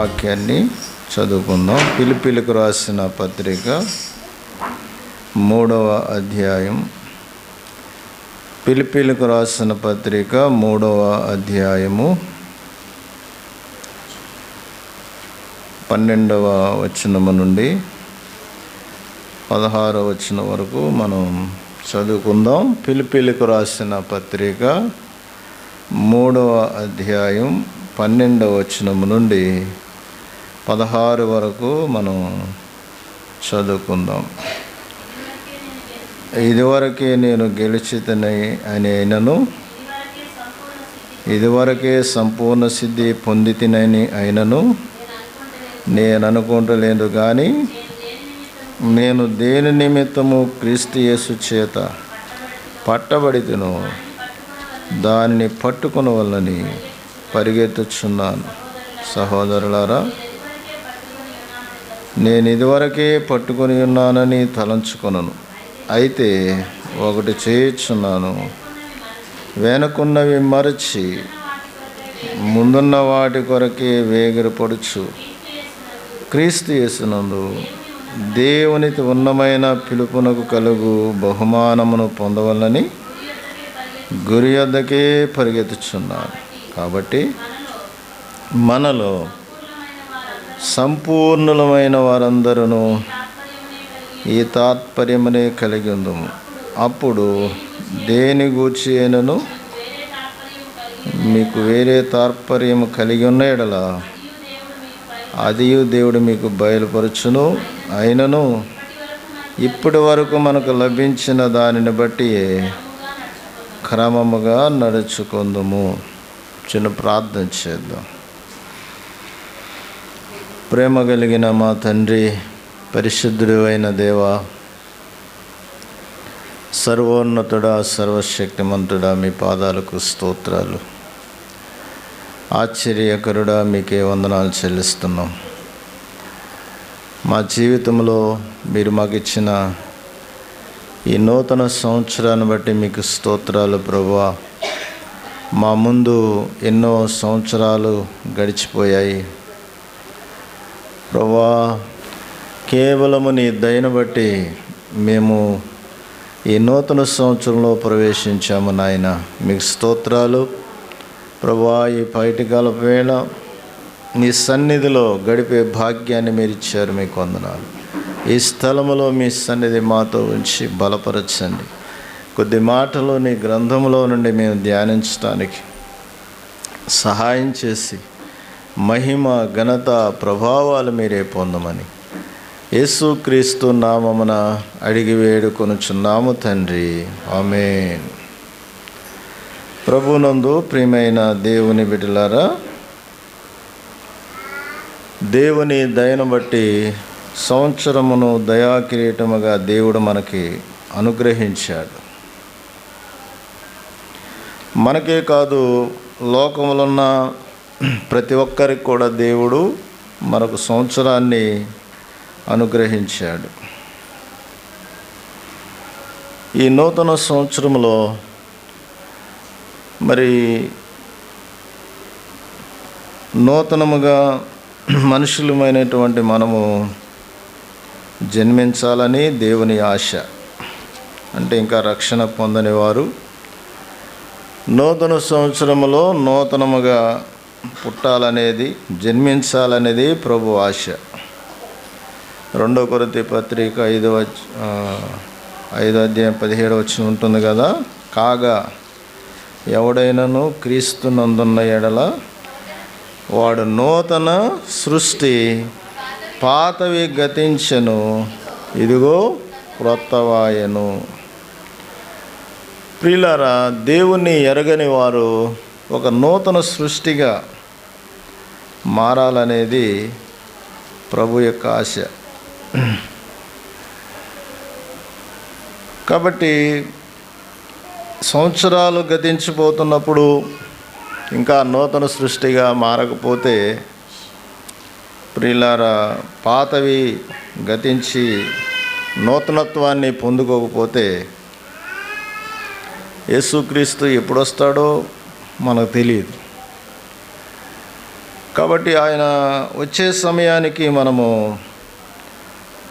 వాక్యాన్ని చదువుకుందాం. ఫిలిప్పీలకు రాసిన పత్రిక 3వ అధ్యాయం. ఫిలిప్పీలకు రాసిన పత్రిక 3వ అధ్యాయము 12వ వచనము నుండి 16వ వచనం వరకు మనం చదువుకుందాం. ఫిలిప్పీలకు రాసిన పత్రిక 3వ అధ్యాయం 12వ వచనము నుండి 16 వరకు మనం చదువుకుందాం. ఇదివరకే నేను గెలిచితని అయినను, ఇదివరకే సంపూర్ణ సిద్ధి పొందితినని అయినను నేను అనుకుంటలేదు. కానీ నేను దేని నిమిత్తము క్రీస్తు యేసు చేత పట్టబడితినో దానిని పట్టుకొనవలెనని పరిగెత్తుచున్నాను. సహోదరులారా, నేను ఇదివరకే పట్టుకొని ఉన్నానని తలంచుకొనను. అయితే ఒకటి చేయుచున్నాను, వెనుకున్నవి మరచి ముందున్న వాటి కొరకే వేగిరపడుచు క్రీస్తు యేసునందు దేవునికి ఉన్నతమైన పిలుపునకు కలుగు బహుమానమును పొందవలనని గురి యొద్దకే పరిగెత్తుచున్నాను. కాబట్టి మనలో సంపూర్ణులమైన వారందరూ ఈ తాత్పర్యమునే కలిగి ఉందుము. అప్పుడు దేని గూర్చి అయినను మీకు వేరే తాత్పర్యము కలిగి ఉన్న యెడల అదియు దేవుడు మీకు బయలుపరచును. అయినను ఇప్పటి వరకు మనకు లభించిన దానిని బట్టి క్రమముగా నడుచుకుందుము. చిన్న ప్రార్థన చేద్దాం. ప్రేమ కలిగిన మా తండ్రి, పరిశుద్ధుడు అయిన దేవా, సర్వోన్నతుడా, సర్వశక్తిమంతుడా, మీ పాదాలకు స్తోత్రాలు. ఆశ్చర్యకరుడా, మీకే వందనాలు చెల్లిస్తున్నాం. మా జీవితంలో మీరు మాకు ఇచ్చిన ఈ నూతన సంవత్సరాన్ని బట్టి మీకు స్తోత్రాలు ప్రభువా. మా ముందు ఎన్నో సంవత్సరాలు గడిచిపోయాయి ప్రభువా. కేవలము నీ దయను బట్టి మేము ఈ నూతన సంవత్సరంలో ప్రవేశించాము నాయన. మీకు స్తోత్రాలు ప్రభువా. ఈ పైటికాలపు వేళ నీ సన్నిధిలో గడిపే భాగ్యాన్ని మీరు ఇచ్చారు, మీకు వందనాలు. ఈ స్థలములో మీ సన్నిధి మాతో ఉంచి బలపరచండి. కొద్ది మాటలు నీ గ్రంథంలో నుండి మేము ధ్యానించడానికి సహాయం చేసి మహిమ, ఘనత, ప్రభావాలు మీరే పొందమని యేసుక్రీస్తు నామమున అడిగి వేడుకొనుచున్నాము తండ్రి, ఆమేన్. ప్రభునందు ప్రియమైన దేవుని బిడ్డలారా, దేవుని దయను బట్టి సంవత్సరమును దయాకిరీటముగా దేవుడు మనకి అనుగ్రహించాడు. మనకే కాదు, లోకములో ఉన్న ప్రతి ఒక్కరికి కూడా దేవుడు మనకు సంవత్సరాన్ని అనుగ్రహించాడు. ఈ నూతన సంవత్సరంలో మరి నూతనముగా మనుషులమైనటువంటి మనము జన్మించాలని దేవుని ఆశ. అంటే ఇంకా రక్షణ పొందని వారు నూతన సంవత్సరంలో నూతనముగా పుట్టాలనేది, జన్మించాలనేది ప్రభు ఆశ. 2 కొరింథీ పత్రిక 5వ అధ్యాయం 17వ వచనం ఉంటుంది కదా. కాగా ఎవడైనను క్రీస్తునందున్న ఎడల వాడు నూతన సృష్టి, పాతవి గతించెను, ఇదిగో క్రొత్తవాయెను. ప్రియులారా, దేవుణ్ణి ఎరగని వారు ఒక నూతన సృష్టిగా మారాలనేది ప్రభు యొక్క ఆశ. కాబట్టి సంవత్సరాలు గతించిపోతున్నప్పుడు ఇంకా నూతన సృష్టిగా మారకపోతే, ప్రియులారా, పాతవి గతించి నూతనత్వాన్ని పొందుకోకపోతే యేసుక్రీస్తు ఎప్పుడొస్తాడో మనకు తెలియదు. కాబట్టి ఆయన వచ్చే సమయానికి మనము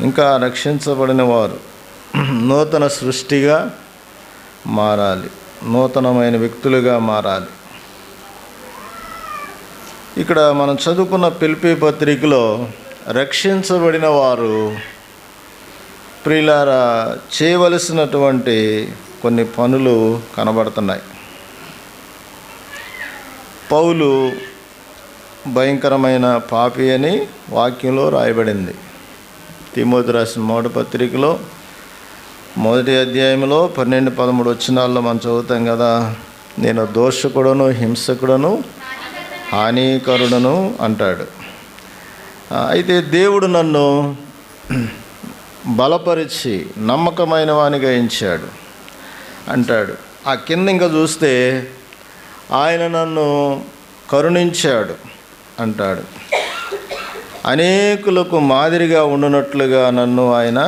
ఇంకా రక్షించబడిన వారు నూతన సృష్టిగా మారాలి, నూతనమైన వ్యక్తులుగా మారాలి. ఇక్కడ మనం చదువుకున్న ఫిలిప్పీ పత్రికలో రక్షించబడిన వారు ప్రియులారా చేయవలసినటువంటి కొన్ని పనులు కనబడుతున్నాయి. పౌలు భయంకరమైన పాపి అని వాక్యంలో రాయబడింది. తిమోతి రాసిన మొదటి పత్రికలో 1వ అధ్యాయంలో 12-13 వచనాల్లో మనం చదువుతాం కదా, నేను దోషకుడను, హింసకుడను, హానికరుడను అంటాడు. అయితే దేవుడు నన్ను బలపరిచి నమ్మకమైన వానిగా ఎంచాడు అంటాడు. ఆ కింద ఇంకా చూస్తే ఆయన నన్ను కరుణించాడు అంటాడు. అనేకులకు మాదిరిగా ఉండునట్లుగా నన్ను ఆయన,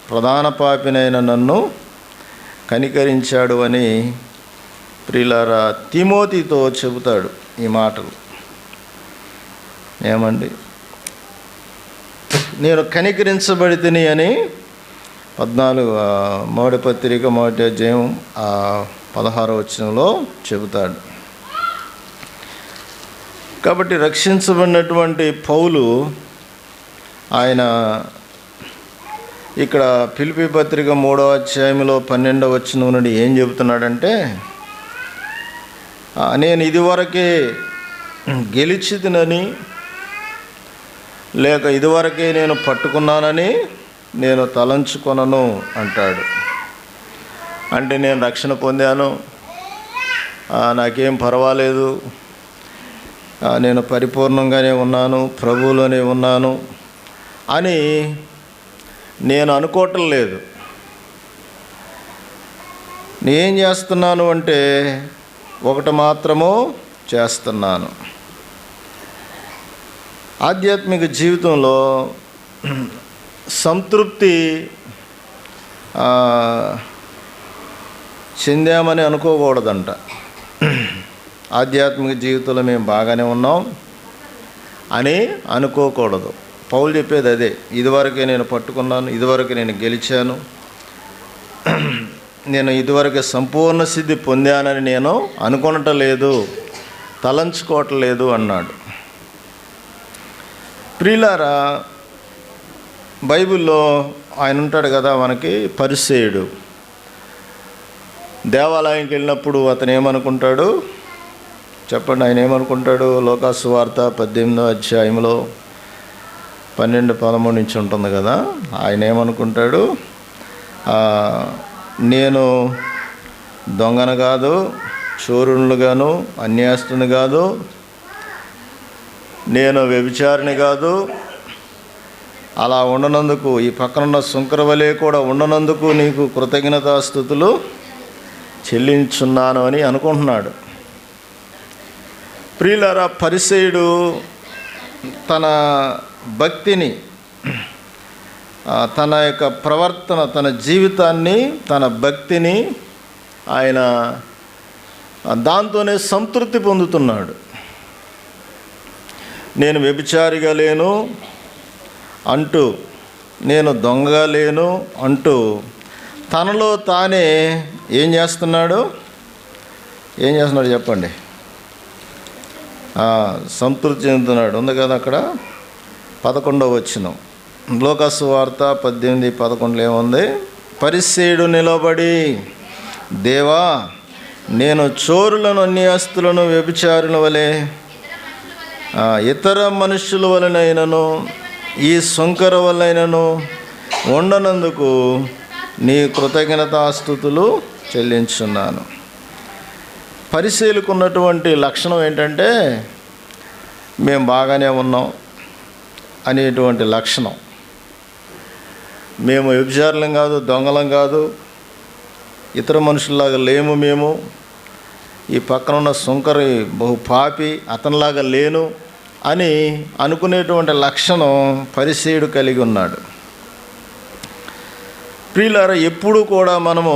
ప్రధాన పాపినైన నన్ను కనికరించాడు అని ప్రియులారా తిమోతితో చెబుతాడు ఈ మాటలు. ఏమండి, నేను కనికరించబడితిని అని 14 మొదటి పత్రిక 1వ అధ్యాయం 16వ వచనంలో చెబుతాడు. కాబట్టి రక్షించబడినటువంటి పౌలు ఆయన ఇక్కడ ఫిలిప్పీ పత్రిక 3వ అధ్యాయంలో 12వ వచనం నుండి ఏం చెబుతున్నాడంటే, నేను ఇదివరకే గెలిచితినని, లేక ఇదివరకే నేను పట్టుకున్నానని నేను తలంచుకొనను అంటాడు. అంటే నేను రక్షణ పొందాను, నాకేం పర్వాలేదు, నేను పరిపూర్ణంగానే ఉన్నాను, ప్రభువులోనే ఉన్నాను అని నేను అనుకోవటం లేదు. నేనేం చేస్తున్నాను అంటే ఒకటి మాత్రము చేస్తున్నాను. ఆధ్యాత్మిక జీవితంలో సంతృప్తి చెందామని అనుకోకూడదంట. ఆధ్యాత్మిక జీవితంలో మేము బాగానే ఉన్నాం అని అనుకోకూడదు. పౌలు చెప్పేది అదే, ఇదివరకే నేను పట్టుకున్నాను, ఇదివరకు నేను గెలిచాను, నేను ఇదివరకే సంపూర్ణ సిద్ధి పొందానని నేను అనుకొనటం లేదు, తలంచుకోవటం లేదు అన్నాడు. ప్రియులారా, బైబిల్లో ఆయన ఉంటాడు కదా మనకి, పరిసేయుడు. దేవాలయంకి వెళ్ళినప్పుడు అతను ఏమనుకుంటాడు చెప్పండి? ఆయన ఏమనుకుంటాడు? లోకాసు వార్త 18వ అధ్యాయంలో 12-13 నుంచి ఉంటుంది కదా. ఆయన ఏమనుకుంటాడు? నేను దొంగను కాదు, చోరుని గాను, అన్యాస్తుని కాదు, నేను వ్యభిచారిని కాదు, అలా ఉండనందుకు, ఈ పక్కనున్న సుంకరవలే కూడా ఉండనందుకు నీకు కృతజ్ఞతాస్తుతులు చెల్లించున్నాను అని అనుకుంటున్నాడు. ప్రియులారా, పరిసేయుడు తన భక్తిని, తన యొక్క ప్రవర్తన, తన జీవితాన్ని, తన భక్తిని ఆయన దాంతోనే సంతృప్తి పొందుతున్నాడు. నేను వ్యభిచారిగా లేను అంటూ, నేను దొంగగా లేను అంటూ తనలో తానే ఏం చేస్తున్నాడు చెప్పండి? సంతృప్తి చెందుతున్నాడు. ఉంది కదా అక్కడ 11వ వచనం, లోకాసు వార్త 18-11 ఏముంది? పరిసేయుడు నిలబడి, దేవా, నేను చోరులను, అన్యాస్తులను, వ్యభిచారుల వలె, ఇతర మనుషుల వలనైనను, ఈ సుంకర వలనైనను ఉండనందుకు నీ కృతజ్ఞతాస్తుతులు చెల్లించున్నాను. పరిసేయులకు ఉన్నటువంటి లక్షణం ఏంటంటే మేము బాగానే ఉన్నాం అనేటువంటి లక్షణం. మేము వ్యభిచారులం కాదు, దొంగలం కాదు, ఇతర మనుషుల్లాగా లేము, మేము ఈ పక్కన ఉన్న సుంకరి బహు పాపి, అతనిలాగా లేను అని అనుకునేటువంటి లక్షణం పరిసేయుడు కలిగి ఉన్నాడు. ప్రియులారా, ఎప్పుడు కూడా మనము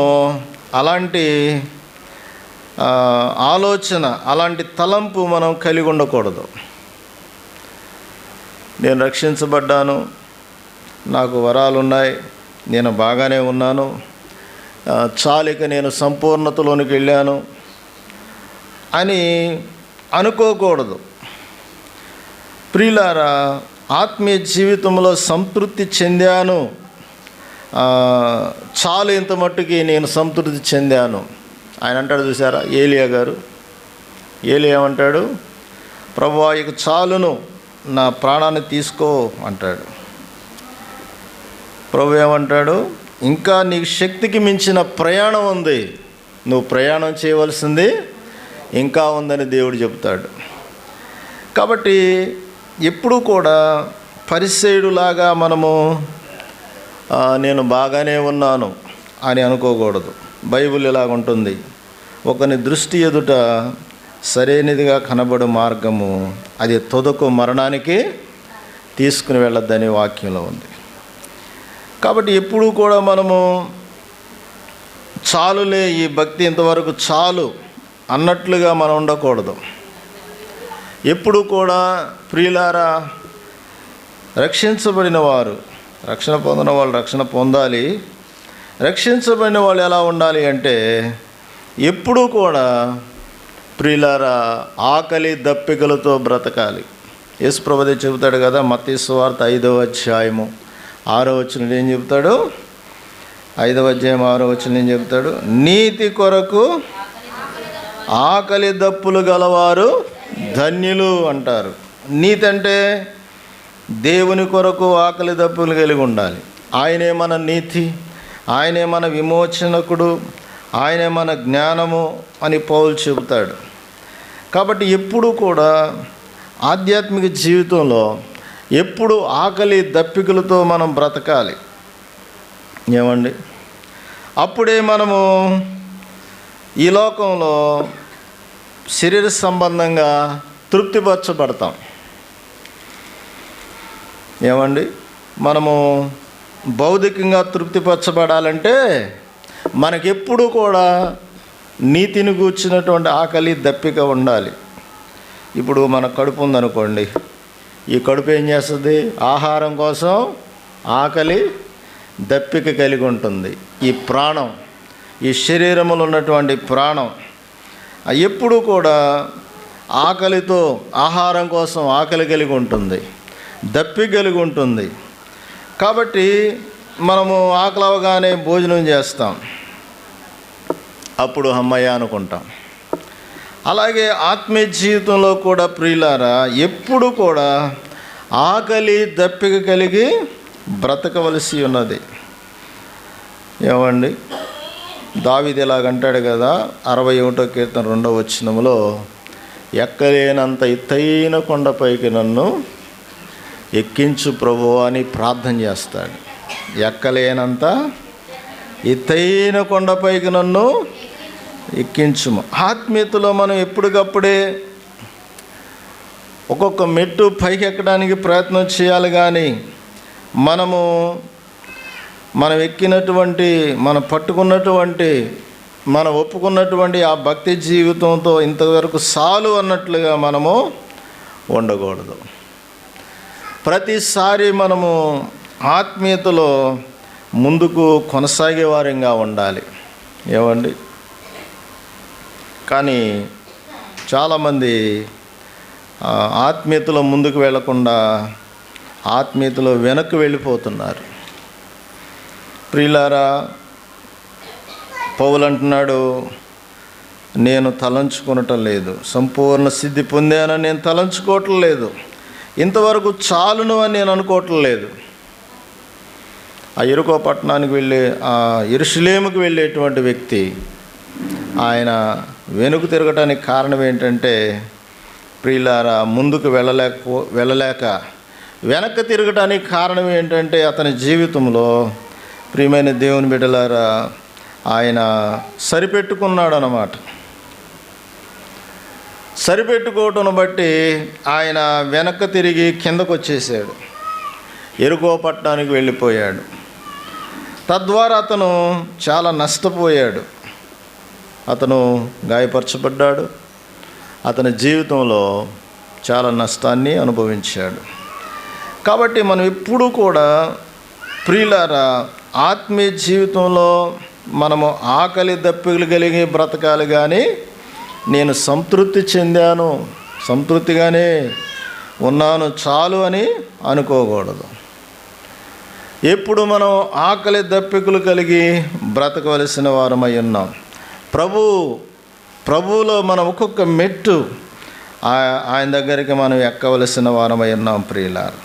అలాంటి ఆలోచన, అలాంటి తలంపు మనం కలిగి ఉండకూడదు. నేను రక్షించబడ్డాను, నాకు వరాలు ఉన్నాయి, నేను బాగానే ఉన్నాను, చాలిక నేను సంపూర్ణతలోనికి వెళ్ళాను అని అనుకోకూడదు. ప్రియులారా, ఆత్మీయ జీవితంలో సంతృప్తి చెందాను, చాలు ఇంత మట్టుకి నేను సంతృప్తి చెందాను. ఆయన అంటాడు చూసారా, ఏలియా ఏమంటాడు, ప్రభువా ఇక చాలును, నా ప్రాణాన్ని తీసుకో అంటాడు. ప్రభు ఏమంటాడు, ఇంకా నీకు శక్తికి మించిన ప్రయాణం ఉంది, నువ్వు ప్రయాణం చేయవలసింది ఇంకా ఉందని దేవుడు చెబుతాడు. కాబట్టి ఎప్పుడూ కూడా పరిసయ్యుడిలాగా మనము నేను బాగానే ఉన్నాను అని అనుకోకూడదు. బైబిల్ ఇలాగ ఉంటుంది, ఒకని దృష్టి ఎదుట సరైనదిగా కనబడు మార్గము అది తుదకు మరణానికి తీసుకుని వెళ్ళొద్దని వాక్యంలో ఉంది. కాబట్టి ఎప్పుడూ కూడా మనము చాలులే, ఈ భక్తి ఇంతవరకు చాలు అన్నట్లుగా మనం ఉండకూడదు. ఎప్పుడు కూడా ప్రియులారా, రక్షించబడిన వారు, రక్షణ పొందిన వాళ్ళు రక్షణ పొందాలి. రక్షించబడిన వాళ్ళు ఎలా ఉండాలి అంటే, ఎప్పుడూ కూడా ప్రియులారా ఆకలి దప్పికలతో బ్రతకాలి. యేసు ప్రభువే చెబుతాడు కదా, మత్తయి సువార్త 5వ అధ్యాయము 6వ వచనం ఏం చెబుతాడు, 5వ అధ్యాయం 6వ వచనం ఏం చెబుతాడు, నీతి కొరకు ఆకలి దప్పులు గలవారు ధన్యులు అంటారు. నీతి అంటే దేవుని కొరకు ఆకలి దప్పులు కలిగి ఉండాలి. ఆయనే మన నీతి, ఆయనే మన విమోచనకుడు, ఆయనే మన జ్ఞానము అని పౌలు చెబుతాడు. కాబట్టి ఎప్పుడూ కూడా ఆధ్యాత్మిక జీవితంలో ఎప్పుడు ఆకలి దప్పికలతో మనం బ్రతకాలి. ఏమండి, అప్పుడే మనము ఈ లోకంలో శరీర సంబంధంగా తృప్తిపరచబడతాం. ఏమండి, మనము భౌతికంగా తృప్తిపరచబడాలంటే మనకెప్పుడు కూడా నీతిని గూర్చినటువంటి ఆకలి దప్పిక ఉండాలి. ఇప్పుడు మన కడుపు ఉందనుకోండి, ఈ కడుపు ఏం చేస్తుంది, ఆహారం కోసం ఆకలి దప్పిక కలిగి ఉంటుంది. ఈ ప్రాణం, ఈ శరీరంలో ఉన్నటువంటి ప్రాణం ఎప్పుడు కూడా ఆకలితో, ఆహారం కోసం ఆకలి కలిగి ఉంటుంది, దప్పిక కలిగి ఉంటుంది. కాబట్టి మనము ఆకలి అవగానే భోజనం చేస్తాం, అప్పుడు అమ్మయ్య అనుకుంటాం. అలాగే ఆత్మీయ జీవితంలో కూడా ప్రియులారా ఎప్పుడు కూడా ఆకలి దప్పిక కలిగి బ్రతకవలసి ఉన్నది. ఏమండి, దావీదు ఇలాగంటాడు కదా, 61వ కీర్తన 2వ వచనంలో, ఎక్కలేనంత ఎత్తైన కొండపైకి నన్ను ఎక్కించు ప్రభువా అని ప్రార్థన చేస్తాడు. ఎక్కలేనంత ఎత్తైన కొండపైకి నన్ను ఎక్కించుము. ఆత్మీయతలో మనం ఎప్పటికప్పుడే ఒక్కొక్క మెట్టు పైకి ఎక్కడానికి ప్రయత్నం చేయాలి. కానీ మనం ఎక్కినటువంటి, మనం పట్టుకున్నటువంటి, మనం ఒప్పుకున్నటువంటి ఆ భక్తి జీవితంతో ఇంతవరకు చాలు అన్నట్లుగా మనము ఉండకూడదు. ప్రతిసారి మనము ఆత్మీయతలో ముందుకు కొనసాగే వారంగా ఉండాలి. ఏమండి, కానీ చాలామంది ఆత్మీయతలో ముందుకు వెళ్లకుండా ఆత్మీయతలో వెనక్కి వెళ్ళిపోతున్నారు. ప్రియులారా, పౌలు అంటున్నాడు, నేను తలంచుకొనటం లేదు, సంపూర్ణ సిద్ధి పొందానని నేను తలంచుకోవటం లేదు, ఇంతవరకు చాలును అని నేను అనుకోవటం లేదు. ఆ యెరికో పట్టణానికి వెళ్ళే, ఆ యెరూషలేముకు వెళ్ళేటువంటి వ్యక్తి ఆయన వెనుక తిరగటానికి కారణం ఏంటంటే, ప్రియులారా ముందుకు వెళ్ళలేక వెనక్కి తిరగటానికి కారణం ఏంటంటే, అతని జీవితంలో ప్రియమైన దేవుని బిడ్డలారా ఆయన సరిపెట్టుకున్నాడు అన్నమాట. సరిపెట్టుకోవటం బట్టి ఆయన వెనక్కి తిరిగి కిందకు వచ్చేసాడు, యెరికో పట్టణానికి వెళ్ళిపోయాడు. తద్వారా అతను చాలా నష్టపోయాడు, అతను గాయపరచబడ్డాడు, అతని జీవితంలో చాలా నష్టాన్ని అనుభవించాడు. కాబట్టి మనం ఎప్పుడూ కూడా ప్రియులారా ఆత్మీయ జీవితంలో మనము ఆకలి దప్పికలు కలిగి బ్రతకాలి, కానీ నేను సంతృప్తి చెందాను, సంతృప్తిగానే ఉన్నాను చాలు అని అనుకోకూడదు. ఎప్పుడు మనం ఆకలి దప్పికలు కలిగి బ్రతకవలసిన వారమై ఉన్నాం. ప్రభువులో మనం ఒక్కొక్క మెట్టు ఆయన దగ్గరికి మనం ఎక్కవలసిన వారమై ఉన్నాం ప్రియులారా.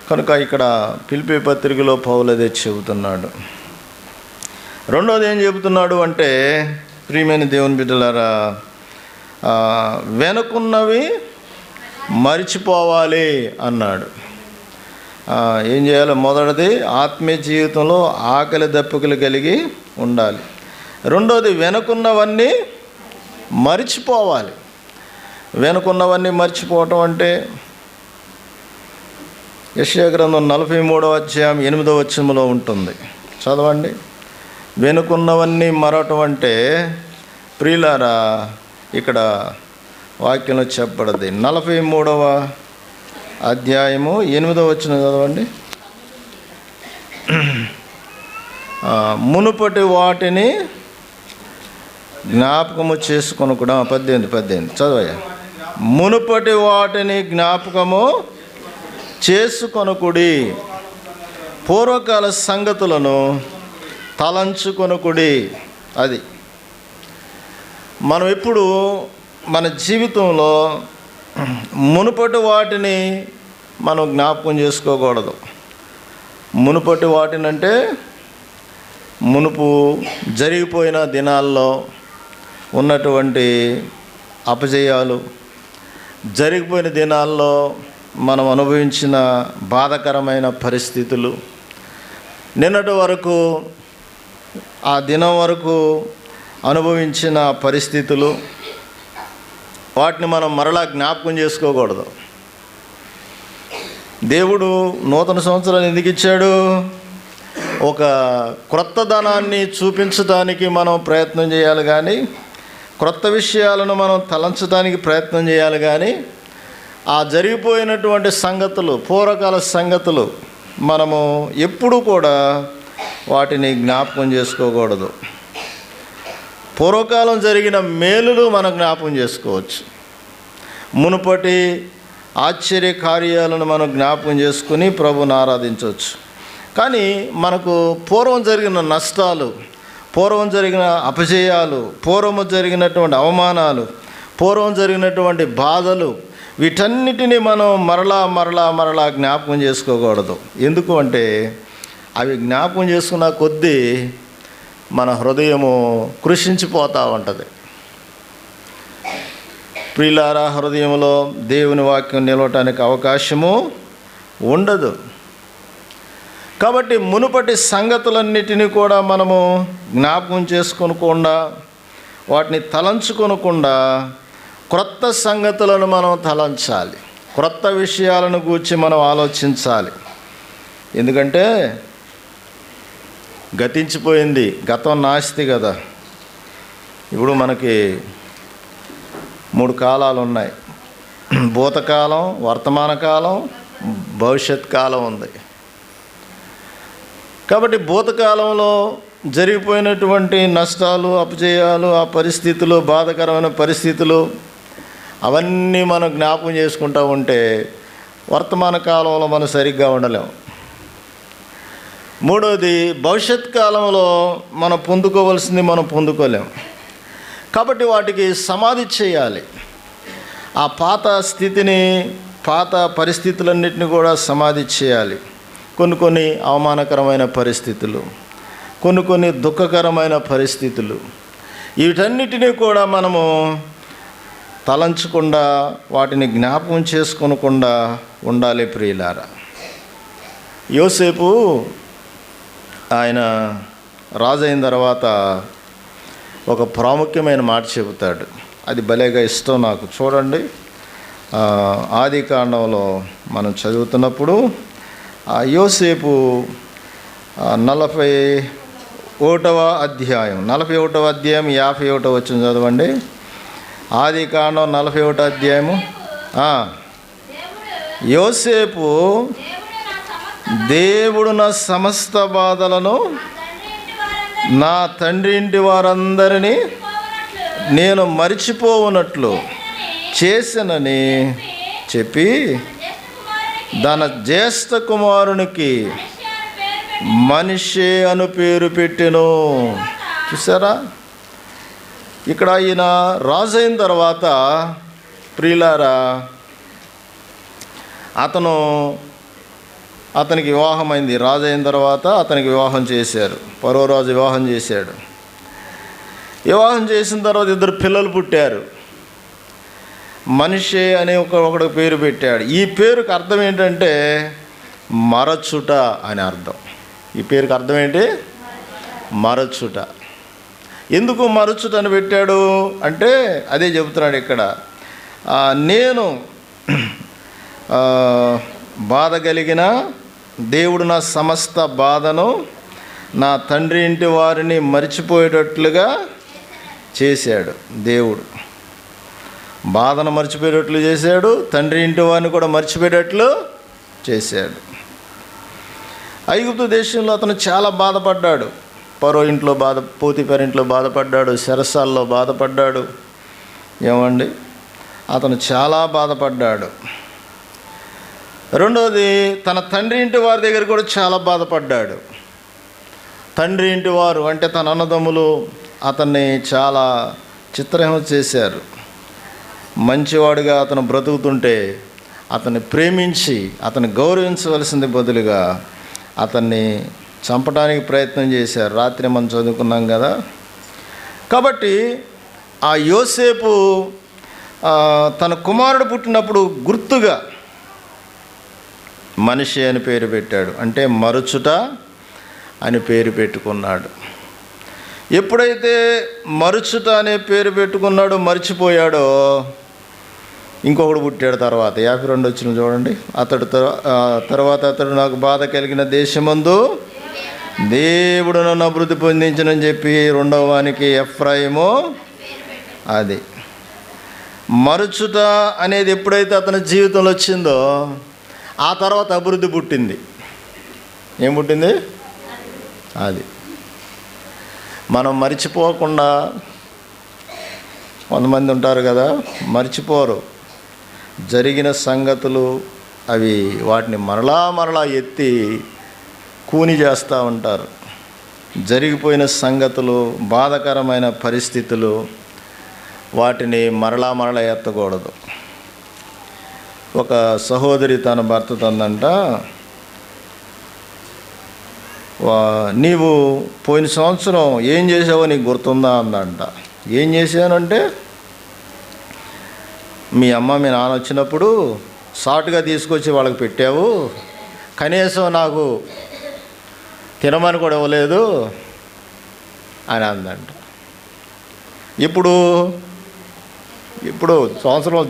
కనుక ఇక్కడ ఫిలిప్పీ పత్రికలో పౌలు అదే చెబుతున్నాడు. రెండోది ఏం చెబుతున్నాడు అంటే, ప్రియమైన దేవుని బిడ్డలారా, వెనుకున్నవి మరిచిపోవాలి అన్నాడు. ఏం చేయాలి? మొదటిది ఆత్మీయ జీవితంలో ఆకలి దప్పికలు కలిగి ఉండాలి. రెండోది వెనుకున్నవన్నీ మరిచిపోవాలి. వెనుకున్నవన్నీ మర్చిపోవటం అంటే యెషయా గ్రంథం 43వ అధ్యాయం 8వ వచనంలో ఉంటుంది, చదవండి. వెనుకున్నవన్నీ మరవటం అంటే ప్రియులారా ఇక్కడ వాక్యంలో చెప్పబడింది. 43వ అధ్యాయము 8వ వచనం చదవండి. మునుపటి వాటిని జ్ఞాపకము చేసుకొని కూడా 18 చదవయ్యా. మునుపటి వాటిని జ్ఞాపకము చేసుకొనుకుడి, పూర్వకాల సంగతులను తలంచుకొనుకుడి. అది మనం ఎప్పుడు మన జీవితంలో మునుపటి వాటిని మనం జ్ఞాపకం చేసుకోకూడదు. మునుపటి వాటినంటే మునుపు జరిగిపోయిన దినాల్లో ఉన్నటువంటి అపజయాలు, జరిగిపోయిన దినాల్లో మనం అనుభవించిన బాధాకరమైన పరిస్థితులు, నిన్నటి వరకు ఆ దినం వరకు అనుభవించిన పరిస్థితులు, వాటిని మనం మరలా జ్ఞాపకం చేసుకోకూడదు. దేవుడు నూతన సంవత్సరాన్ని ఎందుకు ఇచ్చాడు? ఒక క్రొత్త ధనాన్ని చూపించడానికి మనం ప్రయత్నం చేయాలి, కానీ క్రొత్త విషయాలను మనం తలంచడానికి ప్రయత్నం చేయాలి, కానీ ఆ జరిగిపోయినటువంటి సంగతులు, పూర్వకాల సంగతులు మనము ఎప్పుడూ కూడా వాటిని జ్ఞాపకం చేసుకోకూడదు. పూర్వకాలం జరిగిన మేలులు మనం జ్ఞాపకం చేసుకోవచ్చు. మునుపటి ఆశ్చర్య కార్యాలను మనం జ్ఞాపకం చేసుకుని ప్రభువుని ఆరాధించవచ్చు. కానీ మనకు పూర్వం జరిగిన నష్టాలు, పూర్వం జరిగిన అపజయాలు, పూర్వం జరిగినటువంటి అవమానాలు, పూర్వం జరిగినటువంటి బాధలు, వీటన్నిటినీ మనం మరలా జ్ఞాపకం చేసుకోకూడదు. ఎందుకు అంటే అవి జ్ఞాపకం చేసుకున్న కొద్దీ మన హృదయము కృషించిపోతూ ఉంటుంది. ప్రియులారా, హృదయంలో దేవుని వాక్యం నిలవటానికి అవకాశము ఉండదు. కాబట్టి మునుపటి సంగతులన్నిటినీ కూడా మనము జ్ఞాపకం చేసుకోనకుండా, వాటిని తలంచుకొనకుండా క్రొత్త సంగతులను మనం తలంచాలి. క్రొత్త విషయాలను గూర్చి మనం ఆలోచించాలి. ఎందుకంటే గతించిపోయింది, గతం నాస్తి కదా. ఇప్పుడు మనకి 3 కాలాలు ఉన్నాయి. భూతకాలం, వర్తమాన కాలం, భవిష్యత్ కాలం ఉంది. కాబట్టి భూతకాలంలో జరిగిపోయినటువంటి నష్టాలు, అపజయాలు, ఆ పరిస్థితులు, బాధాకరమైన పరిస్థితులు, అవన్నీ మనం జ్ఞాపకం చేసుకుంటూ ఉంటే వర్తమాన కాలంలో మనం సరిగ్గా ఉండలేము. మూడోది, భవిష్యత్ కాలంలో మనం పొందుకోవాల్సింది మనం పొందుకోలేము. కాబట్టి వాటికి సమాధి చేయాలి. ఆ పాత స్థితిని, పాత పరిస్థితులన్నింటినీ కూడా సమాధి చేయాలి. కొన్ని అవమానకరమైన పరిస్థితులు, కొన్ని దుఃఖకరమైన పరిస్థితులు, వీటన్నిటినీ కూడా మనము తలంచకుండా, వాటిని జ్ఞాపకం చేసుకోనకుండా ఉండాలి ప్రియులారా. యోసేపు ఆయన రాజు అయిన తర్వాత ఒక ప్రాముఖ్యమైన మాట చెబుతాడు. అది భలేగా ఇష్టం నాకు. చూడండి, ఆది కాండంలో మనం చదువుతున్నప్పుడు యోసేపు 41వ అధ్యాయం 51వ వచనం చదవండి. ఆది కాండం 41వ అధ్యాయము. యోసేపు దేవుడు నా సమస్త బాధలను నా తండ్రి ఇంటి వారందరినీ నేను మరిచిపోవునట్లు చేసినని చెప్పి తన జ్యేష్ఠ కుమారునికి మనిషే అను పేరు పెట్టెను. చూసారా, ఇక్కడ ఈయన రాజు అయిన తర్వాత ప్రియులారా అతనికి వివాహం అయింది. రాజు అయిన తర్వాత అతనికి వివాహం చేశారు. ఫరో రాజు వివాహం చేశాడు. వివాహం చేసిన తర్వాత 2 పిల్లలు పుట్టారు. మనిషే అనే ఒకడు పేరు పెట్టాడు. ఈ పేరుకి అర్థం ఏంటంటే మరచుట అని అర్థం. ఈ పేరుకి అర్థం ఏంటి? మరచుట. ఎందుకు మరచుట అని పెట్టాడు అంటే అదే చెబుతున్నాడు ఇక్కడ. నేను బాధ కలిగిన దేవుడు నా సమస్త బాధను నా తండ్రి ఇంటి వారిని మర్చిపోయేటట్లుగా చేశాడు. దేవుడు బాధను మర్చిపోయేటట్లు చేశాడు, తండ్రి ఇంటి వారిని కూడా మర్చిపోయేటట్లు చేశాడు. ఐగుప్తు దేశంలో అతను చాలా బాధపడ్డాడు. ఫరో ఇంట్లో పోతీఫర్ ఇంట్లో బాధపడ్డాడు, చెరసాల్లో బాధపడ్డాడు. ఏమండి, అతను చాలా బాధపడ్డాడు. రెండోది, తన తండ్రి ఇంటి వారి దగ్గర కూడా చాలా బాధపడ్డాడు. తండ్రి ఇంటి వారు అంటే తన అన్నదమ్ములు అతన్ని చాలా చిత్రహింస చేశారు. మంచివాడుగా అతను బ్రతుకుతుంటే అతన్ని ప్రేమించి అతన్ని గౌరవించవలసింది బదులుగా అతన్ని చంపడానికి ప్రయత్నం చేశారు. రాత్రి మనం చదువుకున్నాం కదా. కాబట్టి ఆ యోసేపు తన కుమారుడు పుట్టినప్పుడు గుర్తుగా మనిషి అని పేరు పెట్టాడు. అంటే మరచుట అని పేరు పెట్టుకున్నాడు. ఎప్పుడైతే మరచుట అనే పేరు పెట్టుకున్నాడో మర్చిపోయాడో ఇంకొకడు పుట్టాడు. తర్వాత 52 వచ్చిన చూడండి. తర్వాత అతడు నాకు బాధ కలిగిన దేశమందు దేవుడు నన్ను అభివృద్ధి పొందించనని చెప్పి 2వ వానికి ఎఫ్రాయిము. అది మరచుట అనేది ఎప్పుడైతే అతని జీవితంలో వచ్చిందో ఆ తర్వాత అభివృద్ధి పుట్టింది. ఏం పుట్టింది? అది మనం మర్చిపోకుండా, కొంతమంది ఉంటారు కదా మర్చిపోరు జరిగిన సంగతులు, అవి వాటిని మరలా ఎత్తి కూని చేస్తూ ఉంటారు. జరిగిపోయిన సంగతులు, బాధాకరమైన పరిస్థితులు, వాటిని మరలా ఎత్తకూడదు. ఒక సహోదరి తన భర్త తందంట, నీవు పోయిన సంవత్సరం ఏం చేసావో నీకు గుర్తుందా అందంట. ఏం చేశానంటే, మీ అమ్మ మీ నాన్న వచ్చినప్పుడు షార్ట్గా తీసుకొచ్చి వాళ్ళకి పెట్టావు, కనీసం నాకు తినమని కూడా ఇవ్వలేదు అని అందంట. ఇప్పుడు సంవత్సరం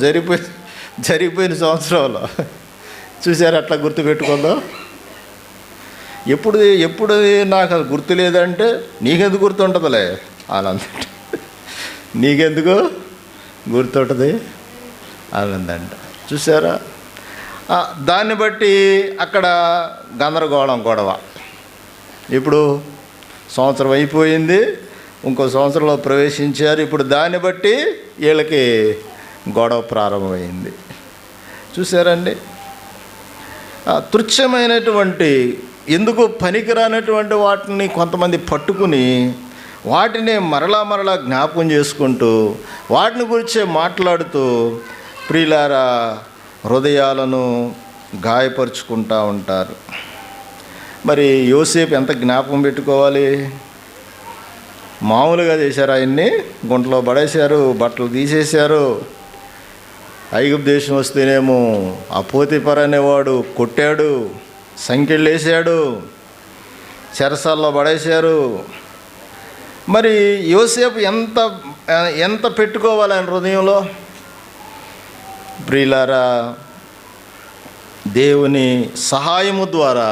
జరిగిపోయిన సంవత్సరంలో చూసారు అట్లా గుర్తుపెట్టుకుందో. ఎప్పుడు నాకు అది గుర్తు లేదంటే నీకెందుకు గుర్తుంటుందిలే ఆనందంట. నీకెందుకు గుర్తుంటుంది ఆనందంట. చూసారా, దాన్ని బట్టి అక్కడ గందరగోళం, గొడవ. ఇప్పుడు సంవత్సరం అయిపోయింది, ఇంకో సంవత్సరంలో ప్రవేశించారు. ఇప్పుడు దాన్ని బట్టి వీళ్ళకి గొడవ ప్రారంభమైంది. చూసారండి, తుచ్చమైనటువంటి, ఎందుకు పనికిరానటువంటి వాటిని కొంతమంది పట్టుకుని వాటిని మరలా జ్ఞాపకం చేసుకుంటూ వాటిని గురించే మాట్లాడుతూ ప్రియులారా హృదయాలను గాయపరుచుకుంటూ ఉంటారు. మరి యోసేపు ఎంత జ్ఞాపకం పెట్టుకోవాలి? మామూలుగా చేశారు, ఆయన్ని గుంటలో పడేశారు, బట్టలు తీసేశారు. ఐగుప్తు దేశం వస్తేనేమో ఆ పోతీఫర్ అనేవాడు కొట్టాడు, సంకెళ్ళు వేసాడు, చెరసాల్లో పడేశారు. మరి యోసేపు ఎంత పెట్టుకోవాలి ఆయన హృదయంలో? ప్రియులారా, దేవుని సహాయము ద్వారా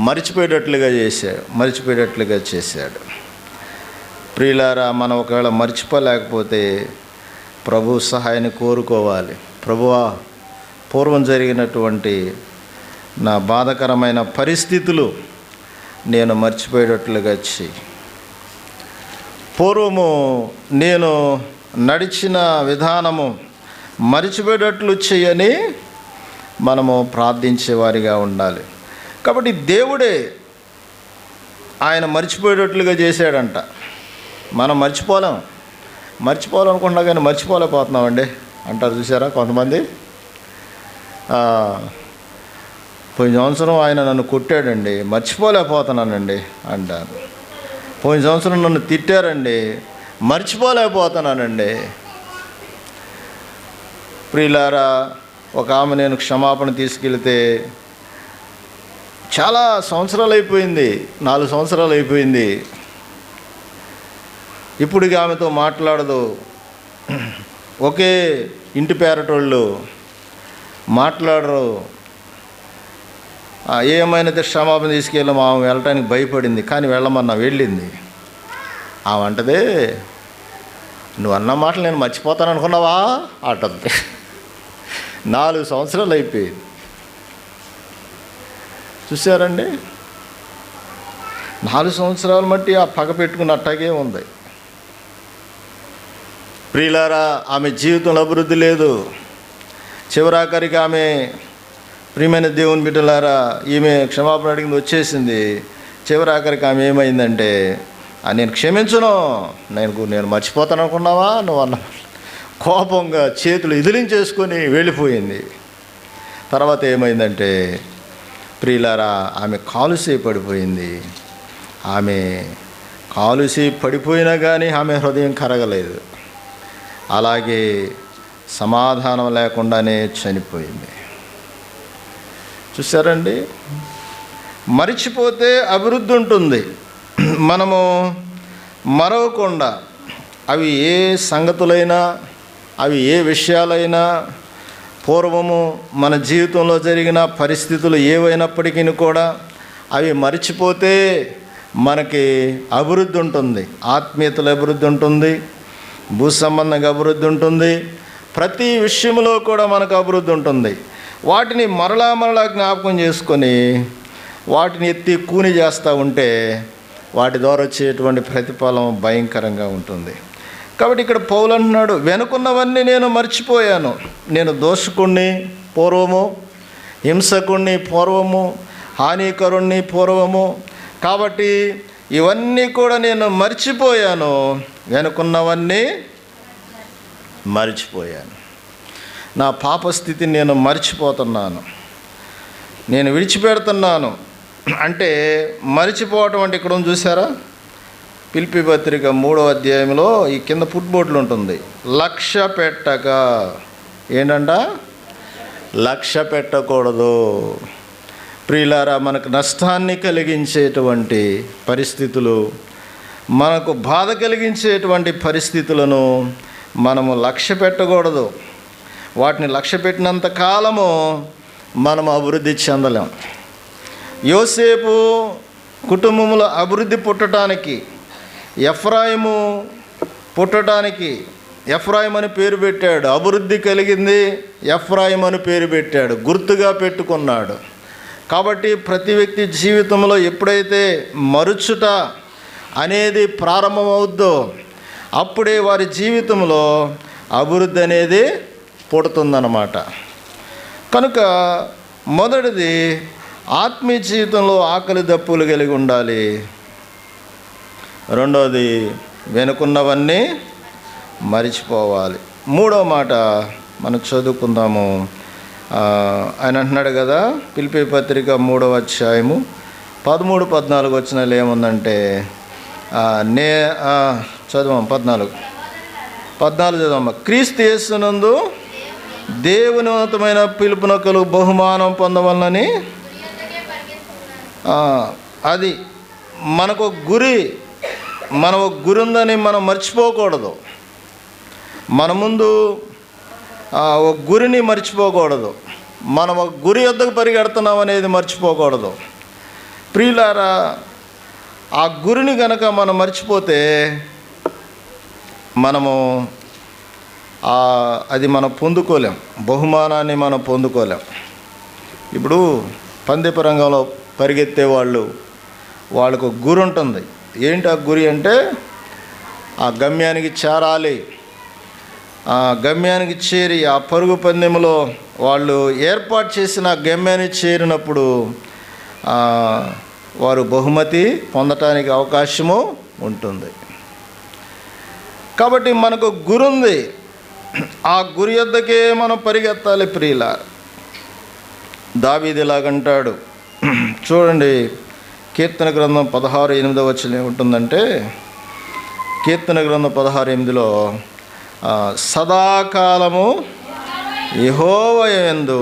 మర్చిపోయేటట్లుగా చేశాడు. ప్రియులారా, మనం ఒకవేళ మర్చిపోలేకపోతే ప్రభు సహాయాన్ని కోరుకోవాలి. ప్రభువా, పూర్వం జరిగినటువంటి నా బాధాకరమైన పరిస్థితులు నేను మర్చిపోయేటట్లుగా చెయ్యి. పూర్వము నేను నడిచిన విధానము మర్చిపోయేటట్లు చేయని మనము ప్రార్థించేవారిగా ఉండాలి. కాబట్టి దేవుడే ఆయన మర్చిపోయేటట్లుగా చేశాడంట. మనం మర్చిపోవాలనుకుంటున్నా కానీ మర్చిపోలేకపోతున్నామండి అంటారు, చూసారా కొంతమంది. పోయిన సంవత్సరం ఆయన నన్ను కొట్టాడండి, మర్చిపోలేకపోతున్నానండి అంటారు. పోయిన సంవత్సరం నన్ను తిట్టారండి, మర్చిపోలేకపోతున్నానండి. ప్రియులారా, ఒక ఆమె నేను క్షమాపణ తీసుకెళ్తే చాలా సంవత్సరాలు అయిపోయింది, 4 సంవత్సరాలు అయిపోయింది. ఇప్పుడు ఆమెతో మాట్లాడదు. ఒకే ఇంటి పేరటోళ్ళు మాట్లాడరు. ఏమైనా క్షమాపణ తీసుకెళ్ళాము. ఆమె వెళ్ళటానికి భయపడింది, కానీ వెళ్ళింది. ఆమె అంటదే, నువ్వు అన్న మాటలు నేను మర్చిపోతాను అనుకున్నావా అంటుంది. 4 సంవత్సరాలు అయిపోయింది. చూసారండి, 4 సంవత్సరాలు మట్టి ఆ పగ పెట్టుకున్నట్టాగే ఉంది. ప్రియులారా, ఆమె జీవితంలో అభివృద్ధి లేదు. చివరాఖరికి ఆమె, ప్రియమైన దేవుని బిడ్డలారా, ఈమె క్షమాపణ అడిగింది, వచ్చేసింది. చివరాఖరికి ఆమె ఏమైందంటే, నేను క్షమించను, నేను మర్చిపోతాను అనుకున్నావా నువ్వు అన్న కోపంగా చేతులు ఇదిలించేసుకొని వెళ్ళిపోయింది. తర్వాత ఏమైందంటే, ప్రియులారా, ఆమె కాలుసే పడిపోయింది. ఆమె కాలుసే పడిపోయినా కానీ ఆమె హృదయం కరగలేదు. అలాగే సమాధానం లేకుండానే చనిపోయింది. చూసారండి, మరిచిపోతే అభివృద్ధి ఉంటుంది. మనము మరవకుండా, అవి ఏ సంగతులైనా, అవి ఏ విషయాలైనా, పూర్వము మన జీవితంలో జరిగిన పరిస్థితులు ఏవైనప్పటికీ కూడా అవి మరిచిపోతే మనకి అభివృద్ధి ఉంటుంది. ఆత్మీయతలో అభివృద్ధి ఉంటుంది, భూ సంబంధంగా అభివృద్ధి ఉంటుంది, ప్రతి విషయంలో కూడా మనకు అభివృద్ధి ఉంటుంది. వాటిని మరలా జ్ఞాపకం చేసుకొని వాటిని ఎత్తి కూని చేస్తూ ఉంటే వాటి ద్వారా వచ్చేటువంటి ప్రతిఫలం భయంకరంగా ఉంటుంది. కాబట్టి ఇక్కడ పౌలు అంటున్నాడు, వెనుకున్నవన్నీ నేను మర్చిపోయాను. నేను దోషకుణ్ణి పూర్వము, హింసకుణ్ణి పూర్వము, హానికరుణ్ణి పూర్వము. కాబట్టి ఇవన్నీ కూడా నేను మర్చిపోయాను, వెనుకున్నవన్నీ మర్చిపోయాను. నా పాపస్థితిని నేను మర్చిపోతున్నాను, నేను విడిచిపెడుతున్నాను. అంటే మర్చిపోవటం అంటే ఇక్కడ చూసారా, ఫిలిప్పీ పత్రిక 3వ అధ్యాయంలో ఈ కింద ఫుట్బోర్డులు ఉంటుంది, లక్ష్య పెట్టక. ఏంటంట? లక్ష్య పెట్టకూడదు. ప్రియులారా, మనకు నష్టాన్ని కలిగించేటువంటి పరిస్థితులు, మనకు బాధ కలిగించేటువంటి పరిస్థితులను మనము లక్ష్య పెట్టకూడదు. వాటిని లక్ష్య పెట్టినంత కాలము మనం అభివృద్ధి చెందలేం. యోసేపు కుటుంబంలో అభివృద్ధి పుట్టడానికి, ఎఫ్రాయిము పుట్టడానికి, ఎఫ్రాయిం అని పేరు పెట్టాడు. అభివృద్ధి కలిగింది, ఎఫ్రాయిం అని పేరు పెట్టాడు, గుర్తుగా పెట్టుకున్నాడు. కాబట్టి ప్రతి వ్యక్తి జీవితంలో ఎప్పుడైతే మరుచుట అనేది ప్రారంభమవుద్దో అప్పుడే వారి జీవితంలో అభివృద్ధి అనేది పుడుతుందన్నమాట. కనుక మొదటిది, ఆత్మీయ జీవితంలో ఆకలి దప్పులు కలిగి ఉండాలి. రెండవది, వెనుకున్నవన్నీ మరిచిపోవాలి. మూడవ మాట మనం చదువుకుందాము. ఆయన అంటున్నాడు కదా, ఫిలిప్పీ పత్రిక 3వ అధ్యాయము 13-14 వచనాలు ఏముందంటే, చదవమ్మా 14 చదవమ్మా. క్రీస్తు యేసునందు దేవుని ఉన్నతమైన పిలుపునకలు బహుమానం పొందవలనని, అది మనకు గురి, మన గురి ఉందని మనం మర్చిపోకూడదు. మన ముందు ఒక గురిని మర్చిపోకూడదు. మనం ఒక గురి వద్దకు పరిగెడుతున్నాం అనేది మర్చిపోకూడదు. ప్రియులారా, ఆ గురిని కనుక మనం మర్చిపోతే మనము అది మనం పొందుకోలేం, బహుమానాన్ని మనం పొందుకోలేం. ఇప్పుడు పందెపు రంగంలో పరిగెత్తే వాళ్ళకు గురి ఉంటుంది. ఏంటి ఆ గురి అంటే ఆ గమ్యానికి చేరాలి. ఆ గమ్యానికి చేరి ఆ పరుగు పందెంలో వాళ్ళు ఏర్పాటు చేసిన గమ్యానికి చేరినప్పుడు వారు బహుమతి పొందటానికి అవకాశము ఉంటుంది. కాబట్టి మనకు గురి ఉంది, ఆ గురి వద్దకే మనం పరిగెత్తాలి ప్రియులారా. దావీదు ఇలాగంటాడు, చూడండి కీర్తన గ్రంథం 16:8 ఏముంటుందంటే, కీర్తన గ్రంథం 16:8 సదాకాలము యెహోవా యందు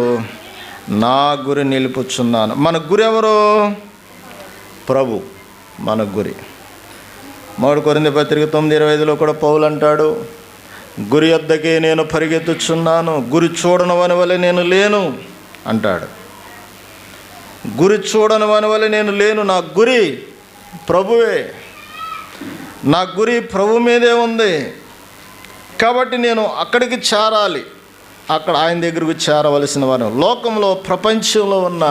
నా గురి నిలుపుచున్నాను. మన గురి ఎవరు? ప్రభు మన గురి. 1 కొరింథీ పత్రిక 9:25 కూడా పౌలు అంటాడు, గురి వద్దకే నేను పరిగెత్తుచున్నాను, గురి చూడని వాని వలె నేను లేను అంటాడు. గురి చూడని వాని వలె నేను లేను, నా గురి ప్రభువే, నా గురి ప్రభు మీదే ఉంది. కాబట్టి నేను అక్కడికి చేరాలి, అక్కడ ఆయన దగ్గరకు చేరవలసిన వారు. లోకంలో ప్రపంచంలో ఉన్న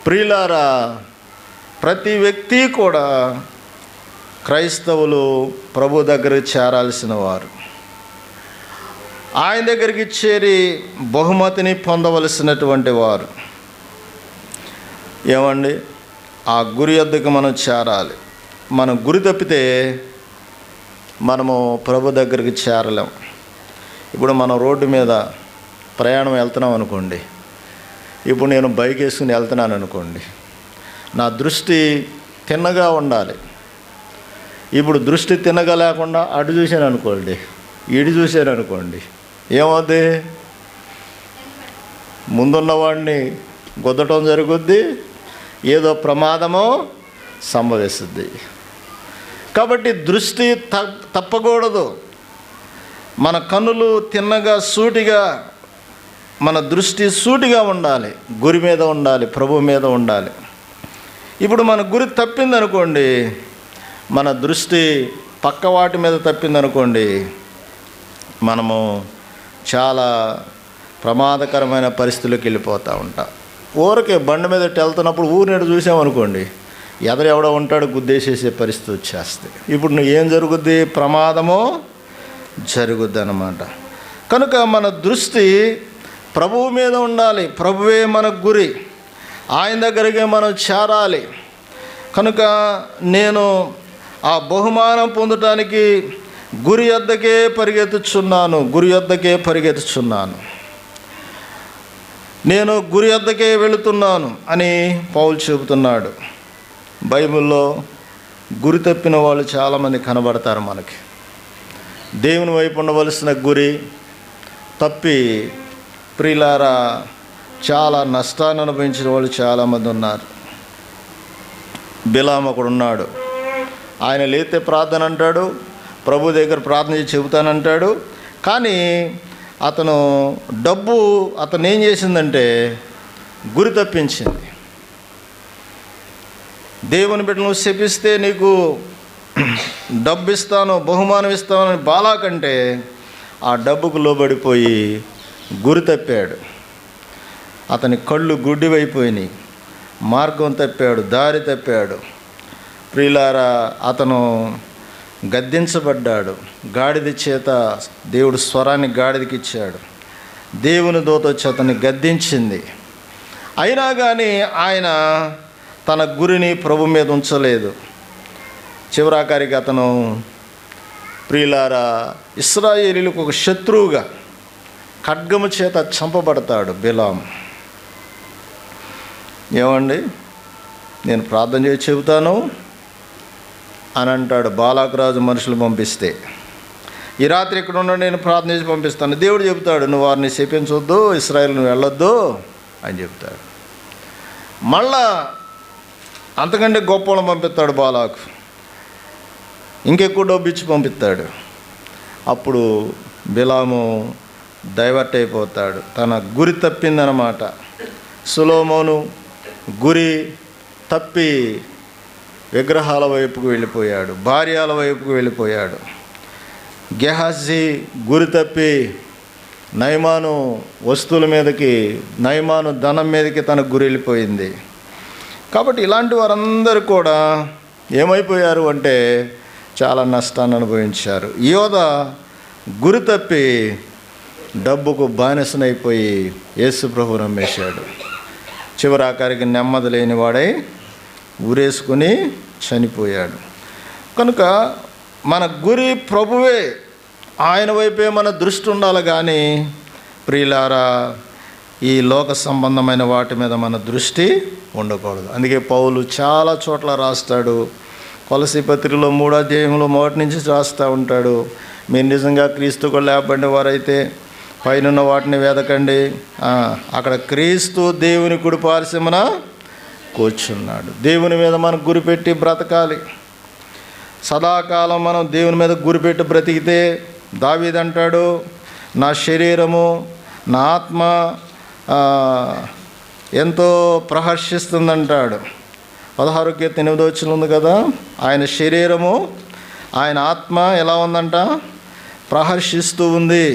ప్రియులారా, ప్రతి వ్యక్తి కూడా క్రైస్తవులు ప్రభు దగ్గరికి చేరాల్సిన వారు. ఆయన దగ్గరికి చేరి బహుమతిని పొందవలసినటువంటి వారు. ఏమండి, ఆ గురి వద్దకు మనం చేరాలి. మనం గురి తప్పితే మనము ప్రభు దగ్గరికి చేరలేం. ఇప్పుడు మనం రోడ్డు మీద ప్రయాణం వెళ్తున్నాం అనుకోండి, ఇప్పుడు నేను బైక్ వేసుకుని వెళ్తున్నాను అనుకోండి, నా దృష్టి తిన్నగా ఉండాలి. ఇప్పుడు దృష్టి తిన్నగా లేకుండా అటు చూశాను అనుకోండి, ఇటు చూశాను అనుకోండి, ఏమవుద్ది? ముందున్నవాడిని గుద్దటం జరుగుద్ది, ఏదో ప్రమాదమో సంభవిస్తుంది. కాబట్టి దృష్టి తప్పకూడదు. మన కన్నులు తిన్నగా సూటిగా, మన దృష్టి సూటిగా ఉండాలి, గురి మీద ఉండాలి, ప్రభు మీద ఉండాలి. ఇప్పుడు మన గురి తప్పిందనుకోండి, మన దృష్టి పక్క వాటి మీద తప్పిందనుకోండి, మనము చాలా ప్రమాదకరమైన పరిస్థితుల్లోకి వెళ్ళిపోతూ ఉంటాం. ఊరికే బండి మీద వెళ్తున్నప్పుడు ఊరినట్టు చూసామనుకోండి, ఎవడో ఉంటాడు, గుద్దేసేసే పరిస్థితి వచ్చేస్తుంది. ఇప్పుడు నువ్వు ఏం జరుగుద్ది? ప్రమాదమో జరుగుద్ది అన్నమాట. కనుక మన దృష్టి ప్రభువు మీద ఉండాలి. ప్రభువే మన గురి, ఆయన దగ్గరికి మనం చేరాలి. కనుక నేను ఆ బహుమానం పొందటానికి గురి వద్దకే పరిగెత్తుచున్నాను, గురి వద్దకే పరిగెత్తుచున్నాను, నేను గురి వద్దకే వెళుతున్నాను అని పౌలు చెబుతున్నాడు. బైబిల్లో గురి తప్పిన వాళ్ళు చాలామంది కనబడతారు మనకి. దేవుని వైపు ఉండవలసిన గురి తప్పి ప్రియులారా చాలా నష్టాన్ని అనుభవించిన వాళ్ళు చాలామంది ఉన్నారు. బిలాము ఒకడు ఉన్నాడు. ఆయన లేతే ప్రార్థన అంటాడు, ప్రభు దగ్గర ప్రార్థన చేసి చెబుతానంటాడు. కానీ అతను డబ్బు అతను ఏం చేసిందంటే గురి తప్పించింది. దేవుని బిడ్డ నువ్వు శపిస్తే నీకు డబ్బు ఇస్తాను, బహుమానం ఇస్తానని బాలాకంటే ఆ డబ్బుకు లోబడిపోయి గురి తప్పాడు. అతని కళ్ళు గుడ్డివైపోయినాయి, మార్గం తప్పాడు, దారి తప్పాడు. ప్రియులారా, అతను గద్దించబడ్డాడు. గాడిద చేత దేవుడు స్వరాన్ని గాడిదకి ఇచ్చాడు. దేవుని దూత వచ్చి అతన్ని గద్దించింది. అయినా కానీ ఆయన తన గురిని ప్రభు మీద ఉంచలేదు. చివరాఖరికి అతను ప్రియులారా ఇశ్రాయేలీయులకు ఒక శత్రువుగా ఖడ్గము చేత చంపబడతాడు బిలాము. ఏమండి, నేను ప్రార్థన చేసి చెబుతాను అని అంటాడు. బాలాకు రాజు మనుషులు పంపిస్తే, ఈ రాత్రి ఇక్కడ ఉన్న నేను ప్రార్థన చేసి పంపిస్తాను. దేవుడు చెబుతాడు, నువ్వు వారిని శపించొద్దు, ఇశ్రాయేలు నువ్వు వెళ్ళొద్దు అని చెప్తాడు. మళ్ళా అంతకంటే గొప్ప వాళ్ళని పంపిస్తాడు బాలాకు, ఇంకెక్కువ డబ్బు ఇచ్చి పంపిస్తాడు. అప్పుడు బిలాము డైవర్ట్ అయిపోతాడు, తన గురి తప్పిందనమాట. సొలొమోను గురి తప్పి విగ్రహాల వైపుకు వెళ్ళిపోయాడు, భార్యల వైపుకు వెళ్ళిపోయాడు. గెహాజీ గురి తప్పి నయమాను వస్తువుల మీదకి, నయమాను ధనం మీదకి తనకు గురి వెళ్ళిపోయింది. కాబట్టి ఇలాంటి వారందరూ కూడా ఏమైపోయారు అంటే చాలా నష్టాన్ని అనుభవించారు. యోధా గురి తప్పి డబ్బుకు బానిసనైపోయి యేసు ప్రభువును నమ్మేశాడు. చివరి ఆఖరికి నెమ్మది లేని వాడై ఊరేసుకుని చనిపోయాడు. కనుక మన గురి ప్రభువే, ఆయన వైపే మన దృష్టి ఉండాలి. కానీ ప్రియులారా, ఈ లోక సంబంధమైన వాటి మీద మన దృష్టి ఉండకూడదు. అందుకే పౌలు చాలా చోట్ల రాస్తాడు. కొలసీ పత్రికలో 3వ అధ్యాయంలో 1 నుంచి రాస్తూ ఉంటాడు, మీరు నిజంగా క్రీస్తుకు లేపబడిన వారైతే పైనున్న వాటిని వెదకండి, అక్కడ క్రీస్తు దేవుని కుడి పార్శ్వమున కూర్చున్నాడు. దేవుని మీద మనం గురిపెట్టి బ్రతకాలి. సదాకాలం మనం దేవుని మీద గురిపెట్టి బ్రతికితే దావీదు అంటాడు, నా శరీరము నా ఆత్మ ఎంతో ప్రహర్షిస్తుందంటాడు. 16వ కీర్తన 8వ వచనం ఉంది కదా, ఆయన శరీరము ఆయన ఆత్మ ఎలా ఉందంట, ప్రహర్షిస్తూ ఉంది.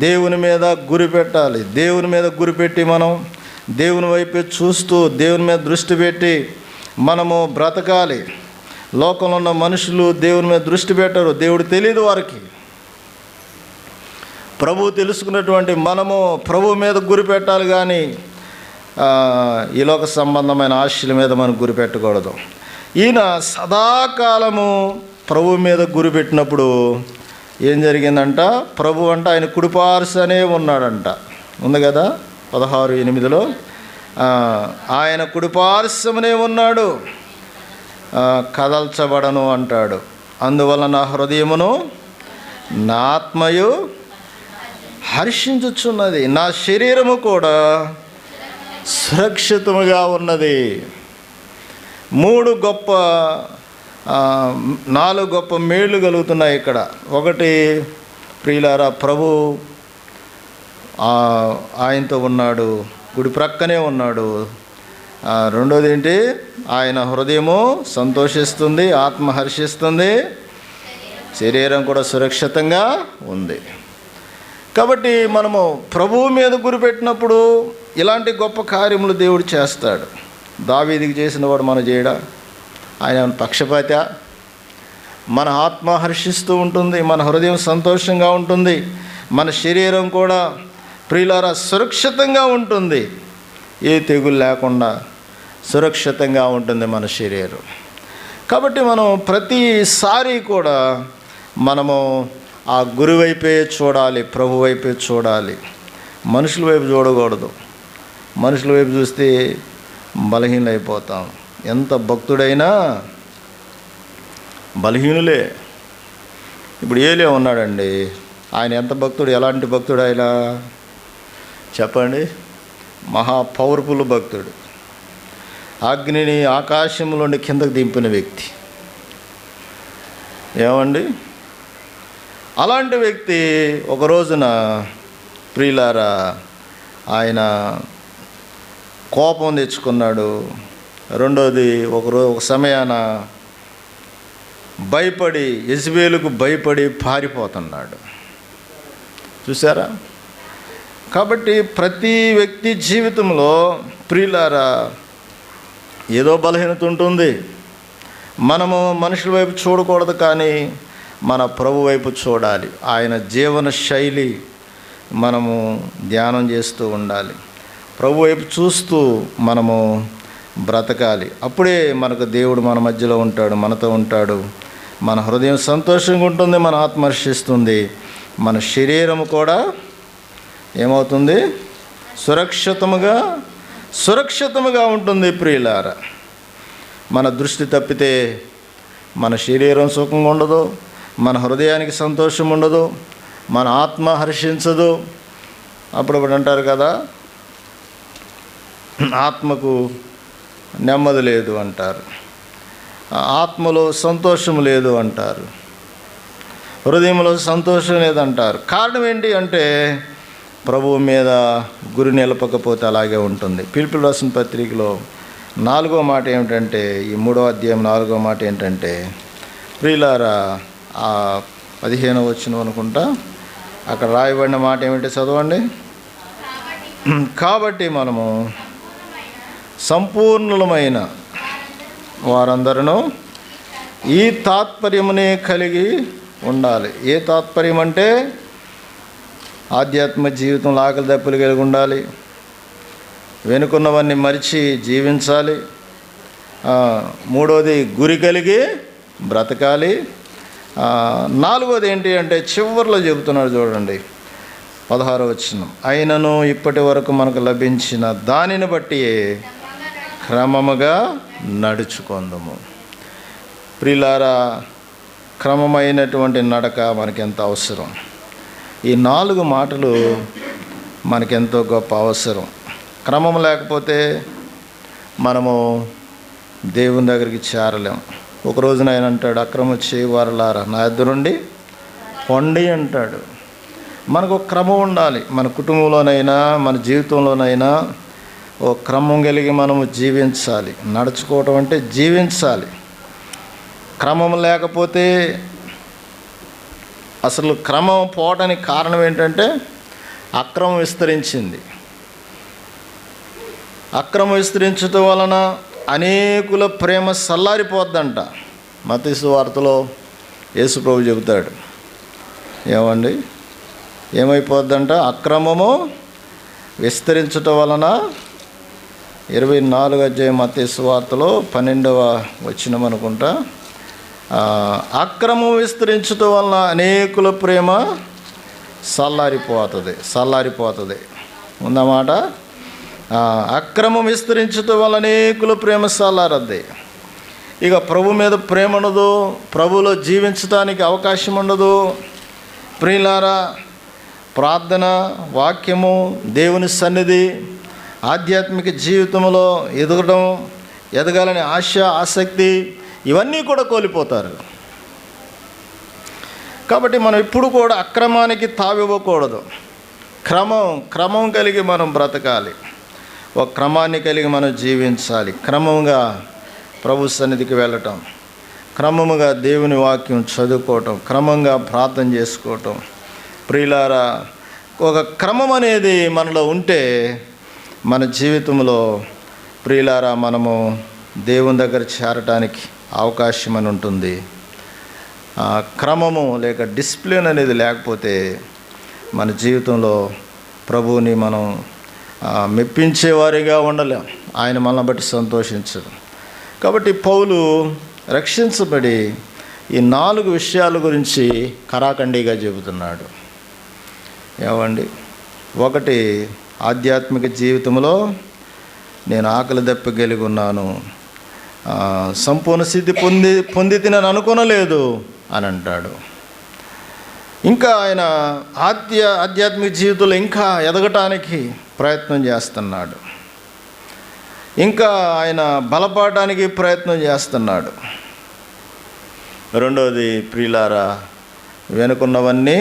దేవుని మీద గురి పెట్టాలి. దేవుని మీద గురిపెట్టి మనం దేవుని వైపు చూస్తూ దేవుని మీద దృష్టి పెట్టి మనము బ్రతకాలి. లోకంలో ఉన్న మనుషులు దేవుని మీద దృష్టి పెట్టరు, దేవుడు తెలియదు వారికి. ప్రభు తెలుసుకున్నటువంటి మనము ప్రభు మీద గురి పెట్టాలి. కానీ ఈ లోక సంబంధమైన ఆశల మీద మనం గురి పెట్టకూడదు. ఈయన సదాకాలము ప్రభు మీద గురి పెట్టినప్పుడు ఏం జరిగిందంట, ప్రభు అంట ఆయన కుడిపార్శ్వనే ఉన్నాడంట. ఉంది కదా 16:8 ఆయన కుడిపార్శ్వనే ఉన్నాడు, కదల్చబడను అంటాడు. అందువల్ల నా హృదయమును నా ఆత్మయు హర్షించుచున్నది, నా శరీరము కూడా సురక్షితముగా ఉన్నది. 4 గొప్ప మేళ్ళు కలుగుతున్నాయి ఇక్కడ. ఒకటి, ప్రియులారా, ప్రభు ఆయనతో ఉన్నాడు, గుడి ప్రక్కనే ఉన్నాడు. రెండోది ఏంటి, ఆయన హృదయము సంతోషిస్తుంది, ఆత్మ హర్షిస్తుంది, శరీరం కూడా సురక్షితంగా ఉంది. కాబట్టి మనము ప్రభువు మీద గురిపెట్టినప్పుడు ఇలాంటి గొప్ప కార్యములు దేవుడు చేస్తాడు. దావీదుకి చేసిన వాడు మనం చేయడా? ఆయన పక్షపాత. మన ఆత్మ హర్షిస్తూ ఉంటుంది, మన హృదయం సంతోషంగా ఉంటుంది, మన శరీరం కూడా ప్రియులారా సురక్షితంగా ఉంటుంది. ఏ తెగులు లేకుండా సురక్షితంగా ఉంటుంది మన శరీరం. కాబట్టి మనం ప్రతిసారి కూడా మనము ఆ గురి వైపే చూడాలి, ప్రభు వైపే చూడాలి. మనుషుల వైపు చూడకూడదు. మనుషుల వైపు చూస్తే బలహీనైపోతాం. ఎంత భక్తుడైనా బలహీనులే. ఇప్పుడు ఏలే ఉన్నాడండి, ఆయన ఎంత భక్తుడు, ఎలాంటి భక్తుడు ఆయన చెప్పండి? మహా పవర్ఫుల్ భక్తుడు. అగ్నిని ఆకాశంలోని కిందకు దింపిన వ్యక్తి. ఏమండి, అలాంటి వ్యక్తి ఒక రోజున ప్రియులారా ఆయన కోపం తెచ్చుకున్నాడు. రెండోది, ఒక సమయాన భయపడి, యెజబెలుకు భయపడి పారిపోతున్నాడు. చూసారా? కాబట్టి ప్రతి వ్యక్తి జీవితంలో ప్రియులారా ఏదో బలహీనత ఉంటుంది. మనము మనుషుల వైపు చూడకూడదు, కానీ మన ప్రభు వైపు చూడాలి. ఆయన జీవన శైలి మనము ధ్యానం చేస్తూ ఉండాలి. ప్రభు వైపు చూస్తూ మనము బ్రతకాలి. అప్పుడే మనకు దేవుడు మన మధ్యలో ఉంటాడు, మనతో ఉంటాడు. మన హృదయం సంతోషంగా ఉంటుంది, మన ఆత్మ హర్షిస్తుంది, మన శరీరం కూడా ఏమవుతుంది, సురక్షితముగా ఉంటుంది. ప్రియులారా, మన దృష్టి తప్పితే మన శరీరం సుఖంగా ఉండదు, మన హృదయానికి సంతోషం ఉండదు, మన ఆత్మ హర్షించదు. అప్పుడప్పుడు అంటారు కదా, ఆత్మకు నెమ్మది లేదు అంటారు, ఆత్మలో సంతోషం లేదు అంటారు, హృదయంలో సంతోషం లేదంటారు. కారణం ఏంటి అంటే ప్రభువు మీద గురి నిలపకపోతే అలాగే ఉంటుంది. పిలుపులు రాసిన పత్రికలో 4వ మాట ఏమిటంటే, ఈ 3వ అధ్యాయం 4వ మాట ఏంటంటే, ప్రియులారా 15వ వచనం అనుకుంటా. అక్కడ రాయబడిన మాట ఏమిటి చదవండి. కాబట్టి మనము సంపూర్ణులమైన వారందరూ ఈ తాత్పర్యమునే కలిగి ఉండాలి. ఏ తాత్పర్యం అంటే ఆధ్యాత్మిక జీవితంలో ఆకలి దప్పులు కలిగి ఉండాలి, వెనుకున్నవన్నీ మరిచి జీవించాలి, మూడవది గురి కలిగి బ్రతకాలి, నాలుగవది ఏంటి అంటే చివరిలో చెబుతున్నాడు చూడండి 16వ వచనం, అయినను ఇప్పటి వరకు మనకు లభించిన దానిని బట్టి క్రమముగా నడుచుకుందాము. ప్రియులారా, క్రమమైనటువంటి నడక మనకెంత అవసరం. ఈ 4 మాటలు మనకెంతో గొప్ప అవసరం. క్రమం లేకపోతే మనము దేవుని దగ్గరికి చేరలేం. ఒక రోజున ఆయన అంటాడు, అక్రమ చేయవారులారా నా ఎదురు నుండి పొండి అంటాడు. మనకు ఒక క్రమం ఉండాలి. మన కుటుంబంలోనైనా మన జీవితంలోనైనా ఓ క్రమం కలిగి మనము జీవించాలి. నడుచుకోవటం అంటే జీవించాలి. క్రమం లేకపోతే, అసలు క్రమం పోవటానికి కారణం ఏంటంటే అక్రమం విస్తరించింది. అక్రమం విస్తరించటం వలన అనేకుల ప్రేమ సల్లారిపోద్దంట. మత్తయి సువార్తలో యేసు ప్రభు చెబుతాడు, ఏమండి ఏమైపోద్దంట, అక్రమము విస్తరించటం వలన 24వ అధ్యాయం మత్తయి సువార్తలో 12వ వచనం అనుకుంటా, అక్రమం విస్తరించటం వలన అనేకుల ప్రేమ సల్లారిపోతుంది ఉందన్నమాట. అక్రమం విస్తరించటం వల్ల అనేకుల ప్రేమ సల్లారద్ది. ఇక ప్రభు మీద ప్రేమ ఉండదు, ప్రభులో జీవించడానికి అవకాశం ఉండదు. ప్రియులారా, ప్రార్థన, వాక్యము, దేవుని సన్నిధి, ఆధ్యాత్మిక జీవితంలో ఎదగాలని ఆశ, ఆసక్తి ఇవన్నీ కూడా కోల్పోతారు. కాబట్టి మనం ఇప్పుడు కూడా అక్రమానికి తావివ్వకూడదు. క్రమం కలిగి మనం బ్రతకాలి. ఒక క్రమాన్ని కలిగి మనం జీవించాలి. క్రమంగా ప్రభు సన్నిధికి వెళ్ళటం, క్రమముగా దేవుని వాక్యం చదువుకోవటం, క్రమంగా ప్రార్థన చేసుకోవటం. ప్రియులారా, ఒక క్రమం అనేది మనలో ఉంటే మన జీవితంలో ప్రియులారా మనము దేవుని దగ్గర చేరటానికి అవకాశం అని ఉంటుంది. క్రమము లేక డిసిప్లిన్ అనేది లేకపోతే మన జీవితంలో ప్రభువుని మనం మెప్పించేవారిగా ఉండలేం. ఆయన మనల్ని బట్టి సంతోషించడం. కాబట్టి పౌలు రక్షించబడి ఈ 4 విషయాల గురించి కరాఖండిగా చెబుతున్నాడు. ఏమండి, 1, ఆధ్యాత్మిక జీవితంలో నేను ఆకలి దప్పగలిగి ఉన్నాను, సంపూర్ణ సిద్ధి పొంది తినని అనుకోనలేదు అని అంటాడు. ఇంకా ఆయన ఆధ్యాత్మిక జీవితంలో ఇంకా ఎదగటానికి ప్రయత్నం చేస్తున్నాడు. ఇంకా ఆయన బలపడడానికి ప్రయత్నం చేస్తున్నాడు. 2వది, ప్రియులారా, వెనుకున్నవన్నీ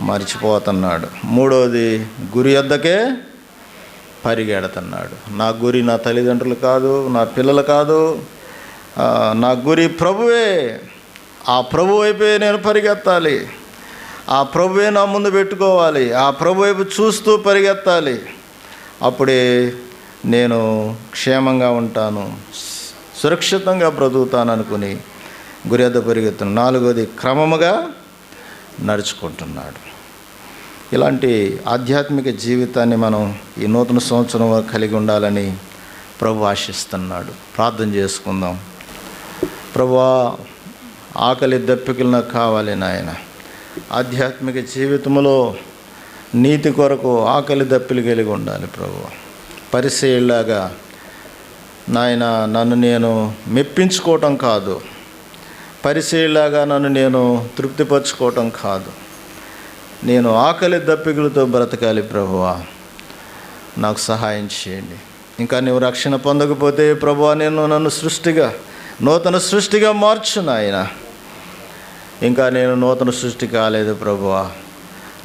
మర్చిపోతున్నాడు. 3వది, గురి వద్దకే పరిగెడుతున్నాడు. నా గురి నా తల్లిదండ్రులు కాదు, నా పిల్లలు కాదు, నా గురి ప్రభువే. ఆ ప్రభు వైపే నేను పరిగెత్తాలి, ఆ ప్రభువే నా ముందు పెట్టుకోవాలి, ఆ ప్రభు వైపు చూస్తూ పరిగెత్తాలి. అప్పుడే నేను క్షేమంగా ఉంటాను, సురక్షితంగా బ్రతుకుతాను అనుకుని గురి వద్ద పరిగెత్తున్నాడు. 4వది, క్రమముగా నడుచుకుంటున్నాడు. ఇలాంటి ఆధ్యాత్మిక జీవితాన్ని మనం ఈ నూతన సంవత్సరం కలిగి ఉండాలని ప్రభు ఆశిస్తున్నాడు. ప్రార్థన చేసుకుందాం. ప్రభువా, ఆకలి దప్పికలు నాకు కావాలి నాయన. ఆధ్యాత్మిక జీవితంలో నీతి కొరకు ఆకలి దప్పిలు కలిగి ఉండాలి ప్రభువా. పరిసయ్యులాగా నాయన నన్ను నేను మెప్పించుకోవటం కాదు, పరిసయ్యులాగా నన్ను నేను తృప్తిపరచుకోవటం కాదు, నేను ఆకలి దప్పికలతో బ్రతకాలి ప్రభువా. నాకు సహాయం చేయండి. ఇంకా నీవు రక్షణ పొందకపోతే ప్రభువా, నన్ను నూతన సృష్టిగా మార్చు నాయన. ఇంకా నేను నూతన సృష్టి కాలేదు ప్రభువా.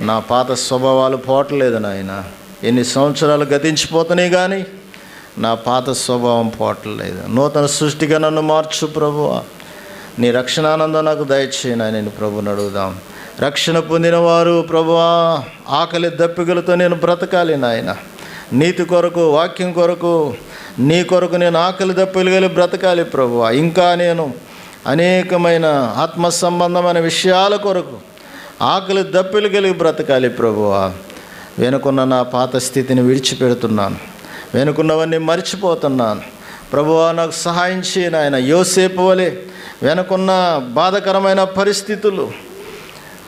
నా పాత స్వభావాలు పోవట్లేదు నాయన. ఎన్ని సంవత్సరాలు గతించిపోతున్నాయి కానీ నా పాత స్వభావం పోవట్లేదు. నూతన సృష్టిగా నన్ను మార్చు ప్రభువా. నీ రక్షణానందం నాకు దయచేయను నేను ప్రభువుని అడుగుదాం. రక్షణ పొందిన వారు ప్రభువా ఆకలి దప్పికలతో నేను బ్రతకాలి నాయన. నీతి కొరకు, వాక్యం కొరకు, నీ కొరకు నేను ఆకలి దప్పికలు కలిగి బ్రతకాలి ప్రభువా. ఇంకా నేను అనేకమైన ఆత్మ సంబంధమైన విషయాల కొరకు ఆకలి దప్పిలు కలిగి బ్రతకాలి ప్రభువా. వెనుకున్న నా పాత స్థితిని విడిచిపెడుతున్నాను, వెనుకున్నవన్నీ మర్చిపోతున్నాను ప్రభువా. నాకు సహాయం చేయి నాయన. యోసేపు వలె వెనుకున్న బాధకరమైన పరిస్థితులు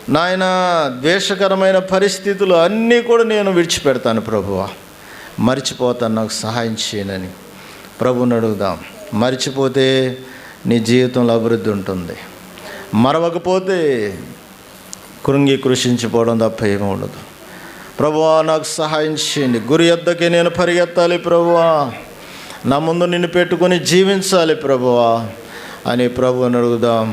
నాయన, ద్వేషకరమైన పరిస్థితులు అన్నీ కూడా నేను విడిచిపెడతాను ప్రభువా. మర్చిపోతాను, నాకు సహాయం చేయనని ప్రభువుని అడుగుదాం. మర్చిపోతే నీ జీవితంలో అభివృద్ధి ఉంటుంది, మరవకపోతే కృంగి కృషించిపోవడం తప్ప ఏమీ ఉండదు. ప్రభువా నాకు సహాయం చేయండి. గురి యొద్దకే నేను పరిగెత్తాలి ప్రభువా, నా ముందు నిన్ను పెట్టుకొని జీవించాలి ప్రభువా అని ప్రభువుని అడుగుదాం.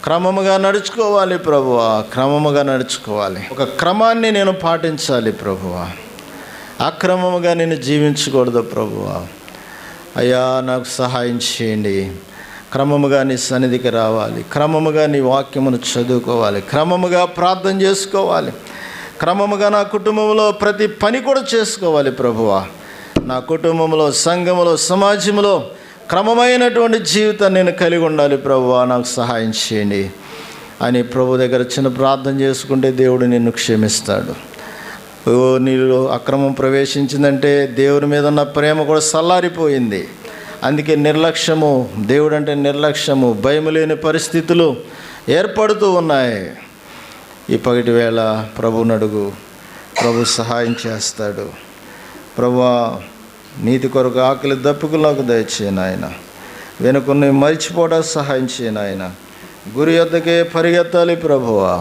క్రమముగా నడుచుకోవాలి ప్రభువా, క్రమముగా నడుచుకోవాలి. ఒక క్రమాన్ని నేను పాటించాలి ప్రభువా, అక్రమముగా నేను జీవించకూడదు ప్రభువా. అయ్యా నాకు సహాయం చేయండి. క్రమముగా నీ సన్నిధికి రావాలి, క్రమముగా నీ వాక్యమును చదువుకోవాలి, క్రమముగా ప్రార్థన చేసుకోవాలి, క్రమముగా నా కుటుంబంలో ప్రతి పని కూడా చేసుకోవాలి ప్రభువా. నా కుటుంబంలో, సంఘములో, సమాజంలో క్రమమైనటువంటి జీవితాన్ని నేను కలిగి ఉండాలి ప్రభువా. నాకు సహాయం చేయండి అని ప్రభు దగ్గర చిన్న ప్రార్థన చేసుకుంటే దేవుడు నిన్ను క్షమిస్తాడు. నీలో అక్రమం ప్రవేశించిందంటే దేవుని మీద ఉన్న ప్రేమ కూడా సల్లారిపోయింది. అందుకే నిర్లక్ష్యము, దేవుడు అంటే నిర్లక్ష్యము, భయం లేని పరిస్థితులు ఏర్పడుతూ ఉన్నాయి. ఈ పగటి వేళ ప్రభువుని అడుగు, ప్రభు సహాయం చేస్తాడు. ప్రభువా నీతి కొరకు ఆకలి దప్పికలకు దయచేయను ఆయన. వెనుకొని మరిచిపోవడానికి సహాయం చేయను ఆయన. గురి యొద్దకే పరిగెత్తాలి ప్రభువా,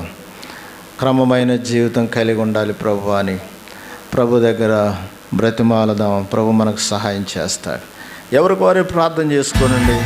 క్రమమైన జీవితం కలిగి ఉండాలి ప్రభు అని ప్రభు దగ్గర బ్రతిమాలదాం. ప్రభు మనకు సహాయం చేస్తాడు. ఎవరికి వారే ప్రార్థన చేసుకోనండి.